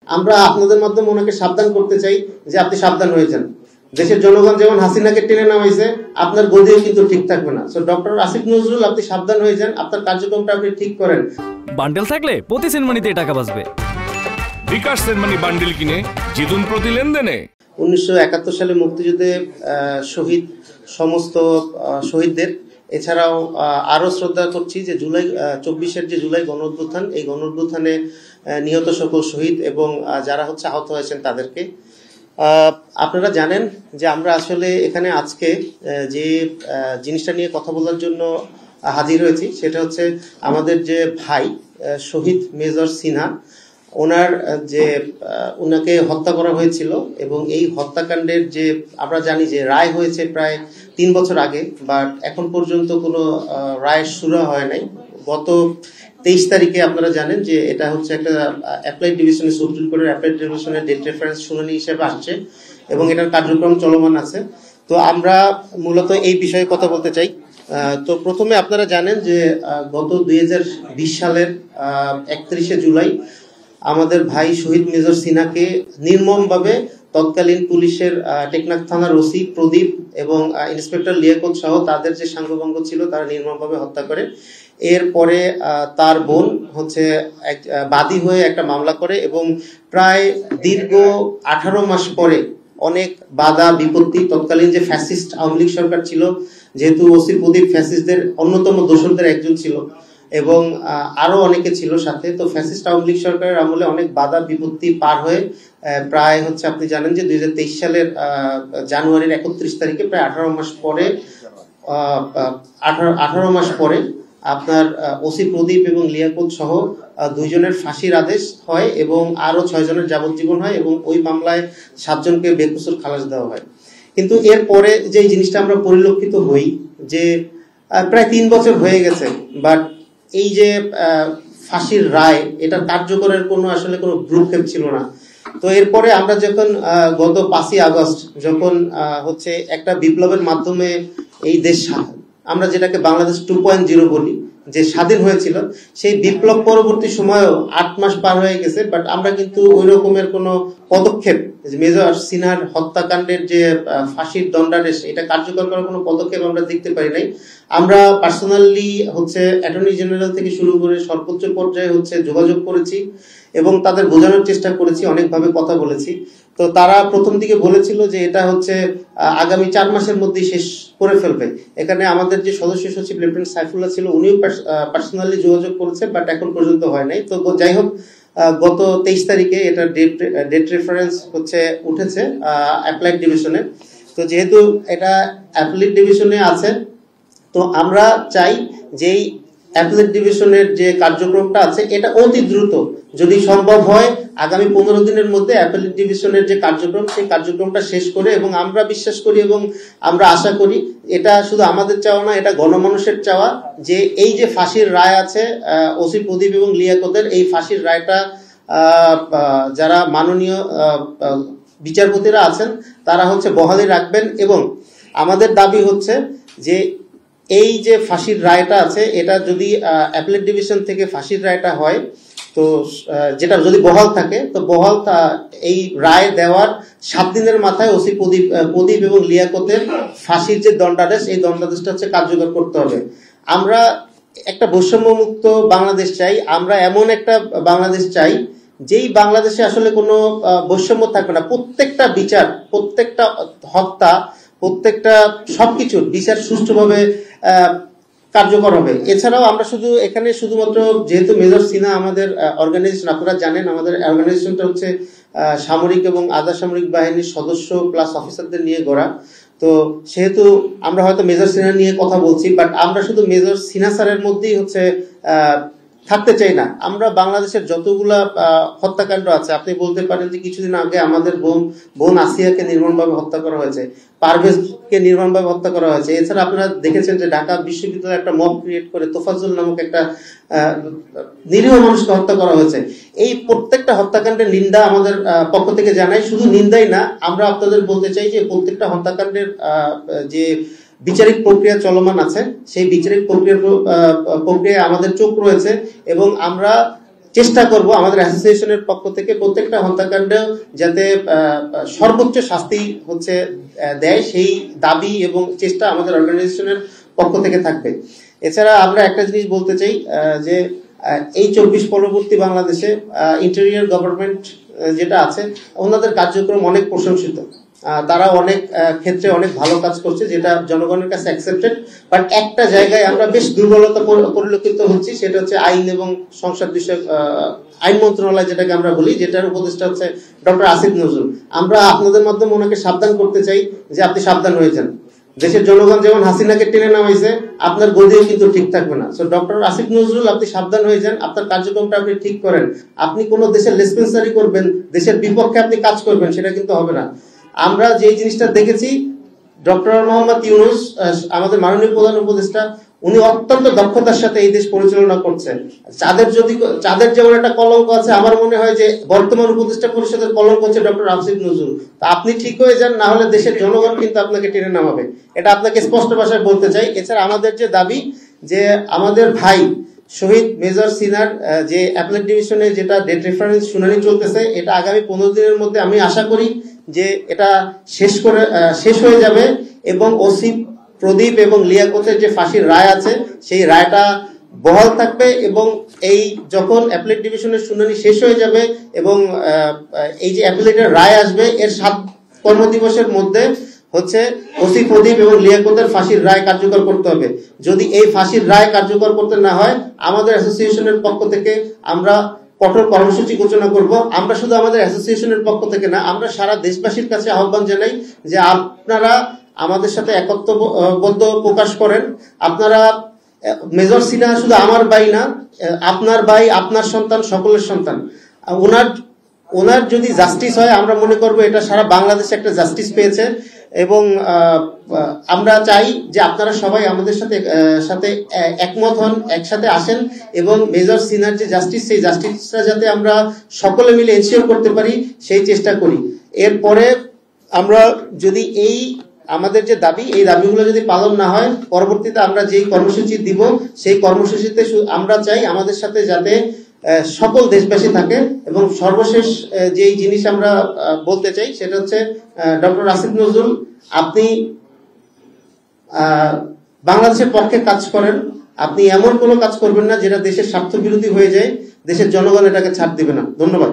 আমরা আপনাদের মাধ্যমে ওনাকে সাবধান করতে চাই যে আপনি সাবধান হয়ে যান। দেশের জনগণ যেমন হাসিনাকে টেনে নামাইছে, আপনার গদিও কিন্তু ঠিক থাকবে না। সো ডক্টর আসিফ নজরুল, আপনি সাবধান হয়ে যান, আপনার কার্যক্রমটা আপনি ঠিক করেন। বান্ডেল থাকলে প্রতি সেনমানিতে টাকা বাঁচবে। বিকাশ সেনমানি বান্ডেল কিনে জিতুন প্রতি লেনদেনে। 1971 সালে মুক্তিযুদ্ধে শহীদ সমস্ত শহীদদের, এছাড়াও আরো শ্রদ্ধা করছি যে জুলাই 24-এর যে জুলাই গণঅভ্যুত্থান, এই গণঅভ্যুত্থানে নিহত সকল শহীদ এবং যারা আহত হয়েছেন তাদেরকে। আপনারা জানেন যে আমরা আসলে এখানে আজকে যে জিনিসটা নিয়ে কথা বলার জন্য হাজির হয়েছি সেটা হচ্ছে আমাদের যে ভাই শহীদ মেজর সিনহা, ওনাকে হত্যা করা হয়েছিল এবং এই হত্যাকাণ্ডের যে আমরা জানি যে রায় হয়েছে প্রায় 3 বছর আগে, বাট এখন পর্যন্ত কোনো রায় শুরু হয় নাই। গত 23 তারিখে আপনারা জানেন যে এটা হচ্ছে একটা অ্যাপ্লাইড ডিভিশনের, সুপ্রিম কোর্টের অ্যাপ্লাইড ডিভিশনের ডেট রেফারেন্স শুনানি হিসেবে আসছে এবং এটার কার্যক্রম চলমান আছে। তো আমরা মূলত এই বিষয়ে কথা বলতে চাই। তো প্রথমে আপনারা জানেন যে গত 2020 সালের 31শে জুলাই আমাদের ভাই শহীদ মেজর সিনহাকে নির্মমভাবে তৎকালীন পুলিশের টেকনাফ থানার ওসি প্রদীপ এবং ইন্সপেক্টর লিয়াকত সহ তাদের যে সাঙ্গপাঙ্গ ছিল তারা নির্মমভাবে হত্যা করে। এরপরে তার বোন বাদী হয়ে একটা মামলা করে এবং প্রায় দীর্ঘ 18 মাস পরে অনেক বাধা বিপত্তি, তৎকালীন যে ফ্যাসিস্ট আওয়ামী লীগ সরকার ছিল, যেহেতু ওসি প্রদীপ ফ্যাসিস্টদের অন্যতম দোসরদের একজন ছিল এবং আরো অনেকে ছিল সাথে, তো ফ্যাসিস্ট আওয়ামী লীগ সরকারের আমলে অনেক বাধা বিপত্তি পার হয়ে প্রায় আপনি জানেন যে 2023 সালের জানুয়ারির 31 তারিখে প্রায় 18 মাস পরে আপনার ওসি প্রদীপ এবং লিয়াকত সহ 2 জনের ফাঁসির আদেশ হয় এবং আরো 6 জনের যাবজ্জীবন হয় এবং ওই মামলায় 7 জনকে বেকসুর খালাস দেওয়া হয়। কিন্তু এরপরে যে জিনিসটা আমরা পরিলক্ষিত হই যে প্রায় 3 বছর হয়ে গেছে, বাট এই যে ফাঁসির রায়, এটা কার্যকরের কোনো ভ্রুক্ষেপ ছিল না। তো এরপরে আমরা যখন গত 5ই আগস্ট যখন একটা বিপ্লবের মাধ্যমে এই দেশ, আমরা যেটাকে বাংলাদেশ 2.0 বলি, যে স্বাধীন হয়েছিল, সেই বিপ্লব পরবর্তী সময়েও 8 মাস পার হয়ে গেছে, বাট আমরা কিন্তু ওই রকমের কোনো পদক্ষেপ, মেজর সিনহার হত্যাকাণ্ডের যে ফাঁসির দণ্ডাদেশ, এটা কার্যকর করার কোনো পদক্ষেপ আমরা দেখতে পারি নাই। আমরা পার্সোনালি অ্যাটর্নি জেনারেল থেকে শুরু করে সর্বোচ্চ পর্যায়ে যোগাযোগ করেছি এবং তাদের বোঝানোর চেষ্টা করেছি, অনেকভাবে কথা বলেছি। তো তারা প্রথম দিকে বলেছিল যে এটা আগামী 4 মাসের মধ্যেই শেষ করে ফেলবে। এখানে আমাদের যে সদস্য সচিব লেফটেন্যান্ট সাইফুল্লাহ ছিল, উনিও পার্সোনালি যোগাযোগ করেছে, বাট এখন পর্যন্ত হয় নাই। তো যাই হোক, গত 23 তারিখে এটা ডেট রেফারেন্স উঠেছে অ্যাপ্লাইড ডিভিশনে। তো যেহেতু এটা অ্যাপ্লাইড ডিভিশনে আছে, তো আমরা চাই যে অ্যাপ্লাইড ডিভিশনের যে কার্যক্রমটা আছে এটা অতি দ্রুত, যদি সম্ভব হয় আগামী 15 দিনের মধ্যে অ্যাপ্লাইড ডিভিশনের যে কার্যক্রম, সেই কার্যক্রমটা শেষ করে, এবং আমরা বিশ্বাস করি এবং আমরা আশা করি এটা শুধু আমাদের চাওয়া না, এটা গণমানুষের চাওয়া, যে এই যে ফাঁসির রায় আছে ওসি প্রদীপ এবং লিয়াকতের, এই ফাঁসির রায়টা যারা মাননীয় বিচারপতিরা আছেন তারা বহালি রাখবেন। এবং আমাদের দাবি যে এই যে ফাঁসির রায়টা আছে, এটা যদি অ্যাপ্লাইড ডিভিশন থেকে ফাঁসির রায়টা হয়, তো যেটা যদি বহাল থাকে, তো এই রায় দেওয়ার 7 দিনের মাথায় ওসি প্রদীপ এবং লিয়াকতের ফাঁসির যে দণ্ডাদেশ, এই দণ্ডাদেশটা কার্যকর করতে হবে। আমরা একটা বৈষম্যমুক্ত বাংলাদেশ চাই, আমরা এমন একটা বাংলাদেশ চাই যেই বাংলাদেশে কোনো বৈষম্য থাকবে না। প্রত্যেকটা বিচার, প্রত্যেকটা হত্যা, প্রত্যেকটা সবকিছুর বিচার সুষ্ঠুভাবে কার্যকর হবে। এছাড়াও আমরা এখানে শুধুমাত্র, যেহেতু মেজর সিনহা আমাদের অর্গানাইজেশন, আপনারা জানেন আমাদের অর্গানাইজেশনটা সামরিক এবং আধা সামরিক বাহিনীর সদস্য প্লাস অফিসারদের নিয়ে গড়া। তো সেহেতু আমরা হয়তো মেজর সিনহা নিয়ে কথা বলছি, বাট আমরা শুধু মেজর সিনহা স্যারের মধ্যেই থাকতে চাই না। আমরা বাংলাদেশের যতগুলা হত্যাকাণ্ড আছে, আপনি বলতে পারেন যে কিছুদিন আগে আমাদের বোন আসিয়াকে নির্মমভাবে হত্যা করা হয়েছে, পারভেজকে নির্মমভাবে হত্যা করা হয়েছে। এছাড়া আপনারা দেখেছেন যে ঢাকা বিশ্ববিদ্যালয়ে একটা মব ক্রিয়েট করে তোফাজ্জল নামক একটা নিরীহ মানুষকে হত্যা করা হয়েছে। এই প্রত্যেকটা হত্যাকাণ্ডের নিন্দা আমাদের পক্ষ থেকে জানাই। শুধু নিন্দাই না, আমরা আপনাদের বলতে চাই যে প্রত্যেকটা হত্যাকাণ্ডের যে বিচারিক প্রক্রিয়া চলমান আছে, সেই বিচারিক প্রক্রিয়ায় আমাদের চোখ রয়েছে এবং আমরা চেষ্টা করব আমাদের অ্যাসোসিয়েশনের পক্ষ থেকে প্রত্যেকটা হত্যাকাণ্ড যাতে সর্বোচ্চ শাস্তি হচ্ছে দেয়, সেই দাবি এবং চেষ্টা আমাদের অর্গানাইজেশনের পক্ষ থেকে থাকবে। এছাড়া আমরা একটা জিনিস বলতে চাই যে এই 24 পরবর্তী বাংলাদেশে ইন্টেরিয়র গভর্নমেন্ট যেটা আছে ওনাদের কার্যক্রম অনেক প্রশংসিত, তারা অনেক ক্ষেত্রে অনেক ভালো কাজ করছে যেটা জনগণের কাছে অ্যাকসেপ্টেড। বাট একটা জায়গায় আমরা বেশ দুর্বলতা পরিলক্ষিত হচ্ছি, সেটা হচ্ছে আইন এবং সংসদ বিষয়ক আইন মন্ত্রণালয় যেটাকে আমরা বলি, যেটার উপদেষ্টা হচ্ছে ডক্টর আসিফ নজরুল। আমরা আপনাদের মাধ্যমে ওনাকে সাবধান করতে চাই যে আপনি সাবধান হয়ে যান। দেশের জনগণ যেমন হাসিনাকে টেনে নামাইছে, আপনার গদিও কিন্তু ঠিক থাকবে না। সো ডক্টর আসিফ নজরুল আপনি সাবধান হয়ে যান, আপনার কার্যক্রমটা আপনি ঠিক করেন। আপনি কোন দেশের লেসপেন্সারি করবেন, দেশের বিপক্ষে আপনি কাজ করবেন, সেটা কিন্তু হবে না। আমরা যে জিনিসটা দেখেছি, ডক্টর মোহাম্মদ ইউনূস আমাদের মাননীয় প্রধান উপদেষ্টা, উনি অত্যন্ত দক্ষতার সাথে এই দেশ পরিচালনা করছেন। যাদের যেমন একটা কলঙ্ক আছে, আমার মনে হয় যে বর্তমান উপদেষ্টা পরিষদের কলঙ্ক হচ্ছে ডক্টর আসিফ নজরুল। তা আপনি ঠিক হয়ে যান, না হলে দেশের জনগণ কিন্তু আপনাকে টেনে নামাবে, এটা আপনাকে স্পষ্ট ভাষায় বলতে চাই। এছাড়া আমাদের যে দাবি যে আমাদের ভাই শহীদ মেজর সিনার যে অ্যাপেলেট ডিভিশনে যেটা ডেট রেফারেন্স শুনানি চলতেছে, এটা আগামী 15 দিনের মধ্যে আমি আশা করি যে এটা শেষ হয়ে যাবে এবং ওসি প্রদীপ এবং লিয়াকতের যে ফাঁসির রায় আছে সেই রায়টা বহাল থাকবে। এবং এই যখন অ্যাপেলেট ডিভিশনের শুনানি শেষ হয়ে যাবে এবং এই যে অ্যাপেলেটের রায় আসবে, এর 7 কর্মদিবসের মধ্যে হচ্ছে ওসি প্রদীপ এবং লিয়াকতের ফাঁসির রায় কার্যকর করতে হবে। যদি এই ফাঁসির রায় কার্যকর করতে না হয়, আমাদের অ্যাসোসিয়েশনের পক্ষ থেকে আমরা কঠোর কর্মসূচি ঘোষণা করব। আমরা শুধু আমাদের অ্যাসোসিয়েশনের পক্ষ থেকে না, আমরা সারা দেশবাসীর কাছে আহ্বান জানাই যে আপনারা আমাদের সাথে একত্ববোধ প্রকাশ করেন। আপনারা মেজর সিনহা শুধু আমার ভাই না, আপনার ভাই, আপনার সন্তান, সকলের সন্তান। ওনার যদি জাস্টিস হয়, আমরা মনে করব এটা সারা বাংলাদেশে একটা জাস্টিস পেয়েছে। এবং আমরা চাই যে আপনারা সবাই আমাদের সাথে একমত হন, একসাথে আসেন এবং মেজর সিনহার যে জাস্টিস, সেই জাস্টিসটা যাতে আমরা সকলে মিলে এনশিওর করতে পারি সেই চেষ্টা করি। এরপরে আমরা যদি আমাদের যে দাবি, এই দাবিগুলো যদি পালন না হয়, পরবর্তীতে আমরা যেই কর্মসূচি দিব সেই কর্মসূচিতে আমরা চাই আমাদের সাথে যাতে সকল দেশবাসী থাকে। এবং সর্বশেষ যেই জিনিস আমরা বলতে চাই সেটা হচ্ছে ডক্টর আসিফ নজরুল, আপনি বাংলাদেশের পক্ষে কাজ করেন, আপনি এমন কোনো কাজ করবেন না যেটা দেশের স্বার্থ বিরোধী হয়ে যায়, দেশের জনগণ এটাকে ছাড় দিবে না। ধন্যবাদ।